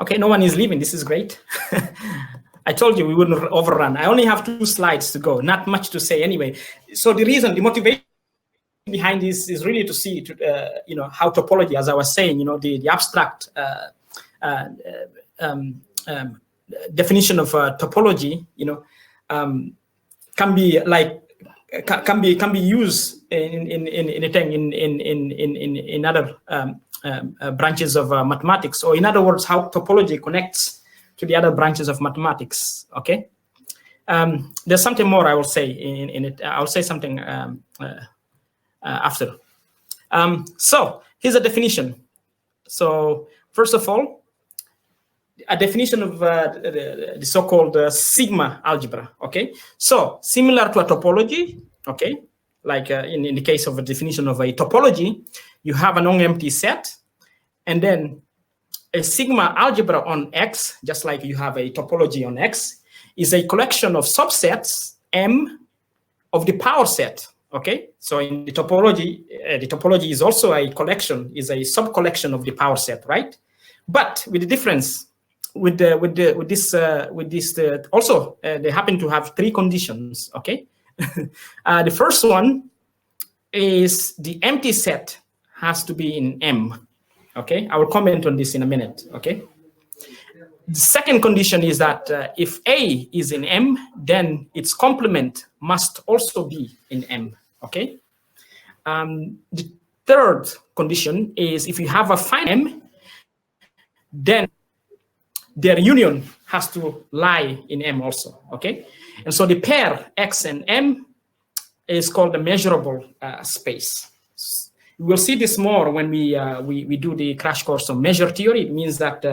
Okay, no one is leaving. This is great. I told you we wouldn't overrun. I only have 2 slides to go, not much to say anyway. So the motivation behind this is really to see, how topology, as I was saying, the abstract definition of topology, can be used in other branches of mathematics, or in other words, how topology connects to the other branches of mathematics. Okay, there's something more I will say in it. I'll say something after. So here's a definition. So first of all, a definition of the so-called sigma algebra. Okay, so similar to a topology. Okay, like in the case of a definition of a topology, you have a non-empty set, and then a sigma algebra on X, just like you have a topology on X, is a collection of subsets M of the power set. Okay, so in the topology is also a collection, is a sub-collection of the power set, right? But with the difference, with this also they happen to have 3 conditions. Okay, the first one is the empty set has to be in M. Okay, I will comment on this in a minute. Okay, the second condition is that if A is in M, then its complement must also be in M. Okay, the third condition is if you have a finite M, then their union has to lie in M also. Okay, and so the pair X and M is called the measurable space. We will see this more when we do the crash course on measure theory. It means that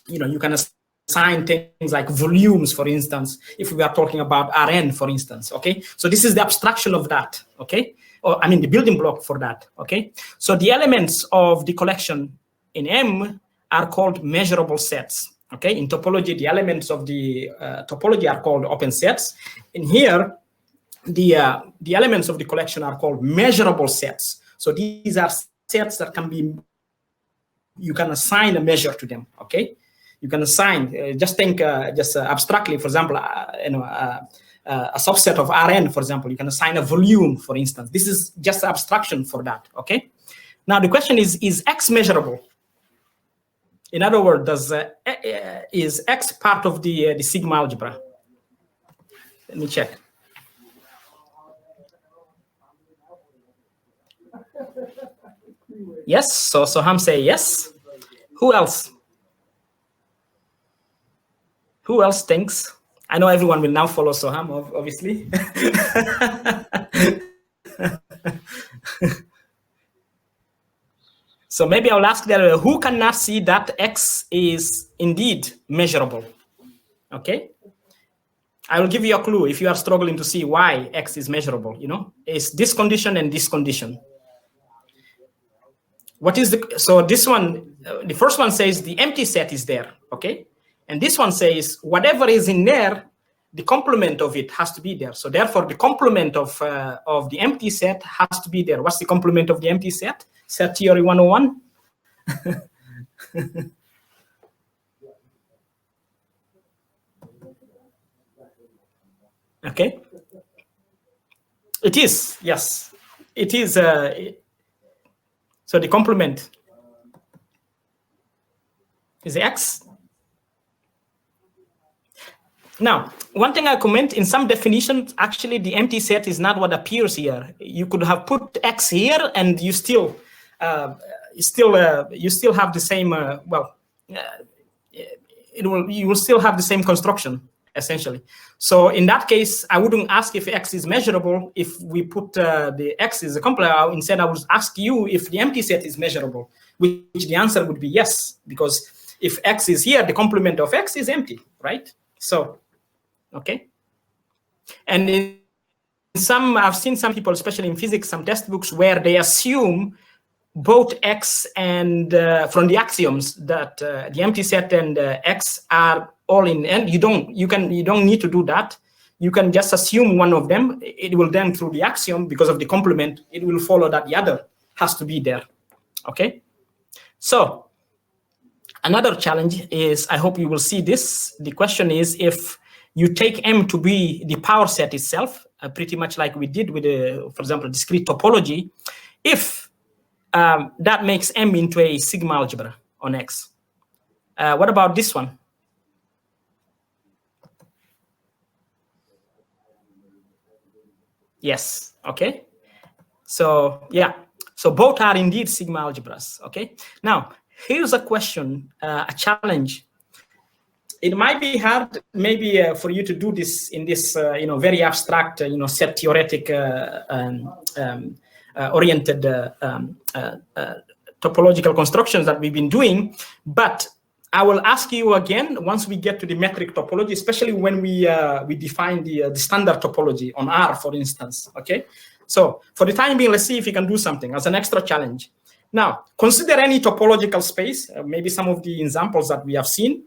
you can assign things like volumes, for instance, if we are talking about Rn, for instance. Okay, so this is the abstraction of that. Okay, or I mean the building block for that. Okay, so the elements of the collection in M are called measurable sets. Okay, in topology, the elements of the topology are called open sets. In here, the elements of the collection are called measurable sets. So these are sets that you can assign a measure to them. Okay, you can assign. Just think, abstractly. For example, a subset of Rn. For example, you can assign a volume. For instance, this is just abstraction for that. Okay. Now the question is X measurable? In other words, is X part of the sigma algebra? Let me check. Yes, so Soham say yes. Who else? Who else thinks? I know everyone will now follow Soham, obviously. So maybe I'll ask that who cannot see that X is indeed measurable? Okay. I will give you a clue if you are struggling to see why X is measurable. It's this condition and this condition. What is so this one, the first one says the empty set is there, okay? And this one says whatever is in there, the complement of it has to be there. So therefore, the complement of the empty set has to be there. What's the complement of the empty set? Set theory 101. Okay. It is, yes. It is. So the complement is X. Now, one thing I comment, in some definitions, actually the empty set is not what appears here. You could have put X here, and you still have the same. You will still have the same construction essentially. So in that case, I wouldn't ask if X is measurable if we put the X is a complement. Instead, I would ask you if the empty set is measurable, which the answer would be yes, because if X is here, the complement of X is empty, right? So, okay. And in some, I've seen some people, especially in physics, some textbooks where they assume both X and from the axioms that the empty set and X are all in, and you don't need to do that. You can just assume one of them. It will then, through the axiom, because of the complement, it will follow that the other has to be there. Okay. So Another challenge is, I hope you will see this. The question is, if you take M to be the power set itself, pretty much like we did with, for example, discrete topology, if that makes M into a sigma algebra on X. What about this one? Yes, okay. So yeah, so both are indeed sigma algebras, okay? Now, here's a question, a challenge. It might be hard, maybe, for you to do this in this, very abstract, set theoretic oriented topological constructions that we've been doing, but I will ask you again once we get to the metric topology, especially when we define the standard topology on R, for instance. Okay, so for the time being, let's see if we can do something as an extra challenge. Now, consider any topological space, maybe some of the examples that we have seen.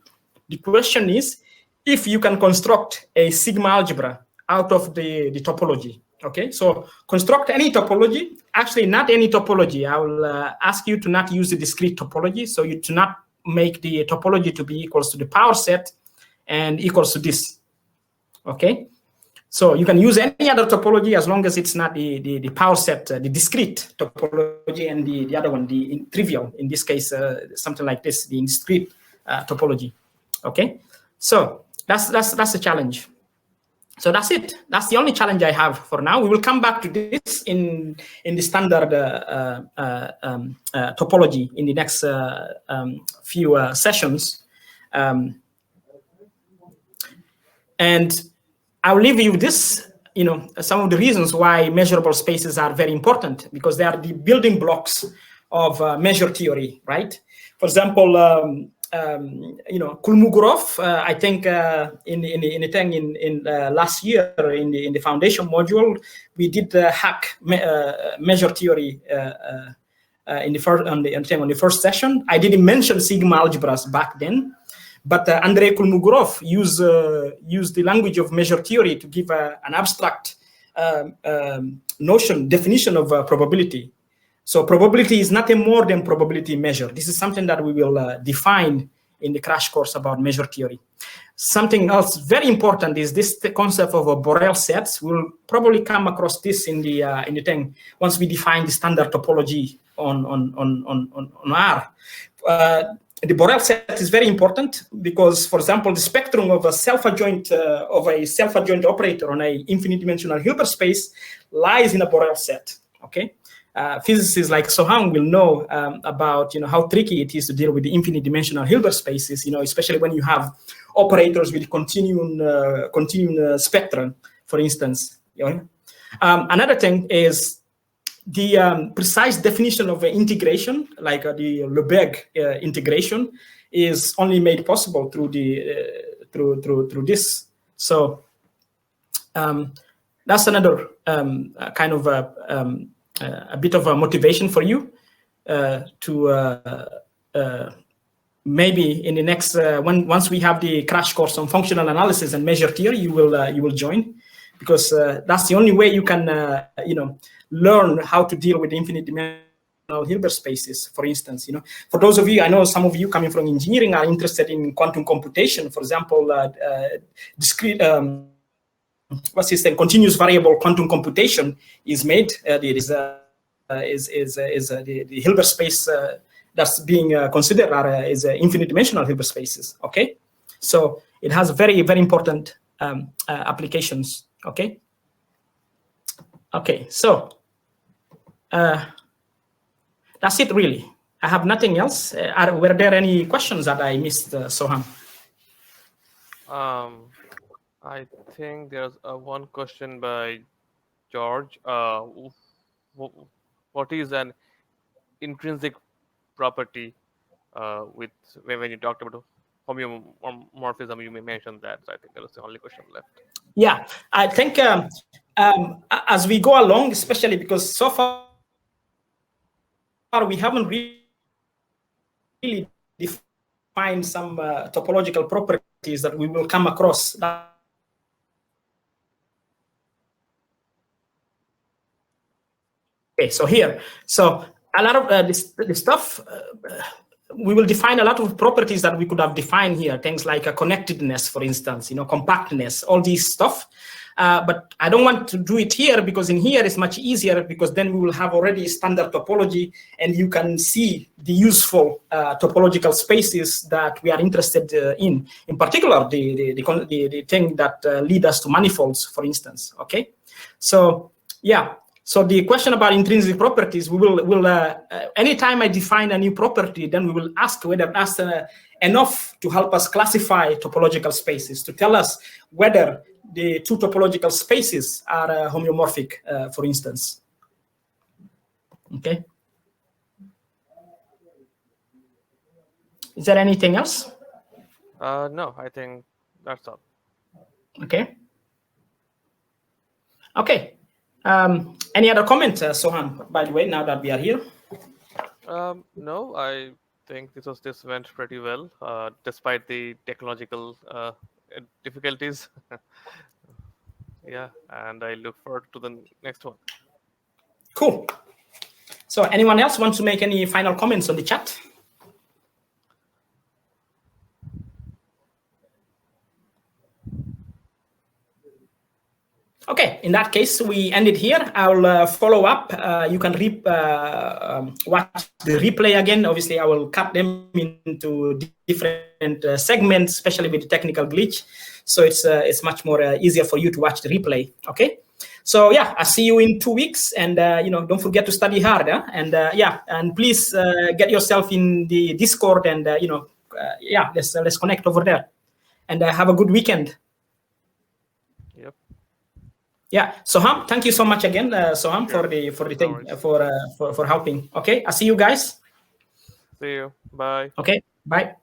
The question is, if you can construct a sigma algebra out of the topology. Okay, so construct any topology, actually not any topology. I will ask you to not use the discrete topology, so you to not make the topology to be equals to the power set and equals to this. Okay, so you can use any other topology as long as it's not the power set, the discrete topology, and the other one, the trivial, in this case, something like this, the discrete topology. Okay, so that's a challenge. So that's it. That's the only challenge I have for now. We will come back to this in the standard topology in the next few sessions. And I'll leave you with this, some of the reasons why measurable spaces are very important, because they are the building blocks of measure theory, right? For example, Kolmogorov, I think in the thing in last year in the foundation module, we did hack measure theory in the first session. I didn't mention sigma algebras back then, but Andrei Kolmogorov used the language of measure theory to give an abstract definition of probability. So probability is nothing more than probability measure. This is something that we will define in the crash course about measure theory. Something else very important is this concept of Borel sets. We'll probably come across this in the thing once we define the standard topology on R. The Borel set is very important because, for example, the spectrum of a self-adjoint operator on a infinite dimensional Hilbert space lies in a Borel set. Okay. Physicists like Soham will know about how tricky it is to deal with the infinite dimensional Hilbert spaces, especially when you have operators with continuum spectrum, for instance. Another thing is the precise definition of integration, like the Lebesgue integration, is only made possible through through this. So that's another kind of a bit of a motivation for you to maybe in the next once we have the crash course on functional analysis and measure theory, you will join, because that's the only way you can learn how to deal with infinite dimensional Hilbert spaces. For instance, for those of you, I know some of you coming from engineering are interested in quantum computation. For example, discrete. What's this thing? Continuous variable quantum computation is made. It is the Hilbert space that's being considered is infinite dimensional Hilbert spaces. Okay, so it has very, very important applications. Okay. Okay, so that's it really. I have nothing else. Were there any questions that I missed, Soham? I think there's one question by George. What is an intrinsic property with when you talked about homeomorphism, you may mention that. So I think that was the only question left. Yeah, I think as we go along, especially because so far we haven't really defined some topological properties that we will come across. Okay, so here, so a lot of this stuff we will define a lot of properties that we could have defined here, things like a connectedness, for instance, compactness, all these stuff. But I don't want to do it here, because in here it's much easier, because then we will have already standard topology, and you can see the useful topological spaces that we are interested in particular, the thing that lead us to manifolds, for instance. Okay, so yeah. So the question about intrinsic properties, we will anytime I define a new property, then we will ask whether that's enough to help us classify topological spaces, to tell us whether the two topological spaces are homeomorphic, for instance. Okay. Is there anything else? No, I think that's all. Okay. Okay. Any other comments, Sohan, by the way, now that we are here? No, I think this went pretty well, despite the technological difficulties. Yeah, and I look forward to the next one. Cool. So anyone else want to make any final comments on the chat? Okay, in that case, we end it here. I'll follow up. You can watch the replay again. Obviously, I will cut them into different segments, especially with the technical glitch. So it's much more easier for you to watch the replay. Okay. So yeah, I'll see you in 2 weeks, and don't forget to study hard. And and please get yourself in the Discord, and let's connect over there, and have a good weekend. Yep. Yeah, Soham, thank you so much again, Soham, Sure. for the thing, for helping. Okay, I'll see you guys. See you. Bye. Okay, bye.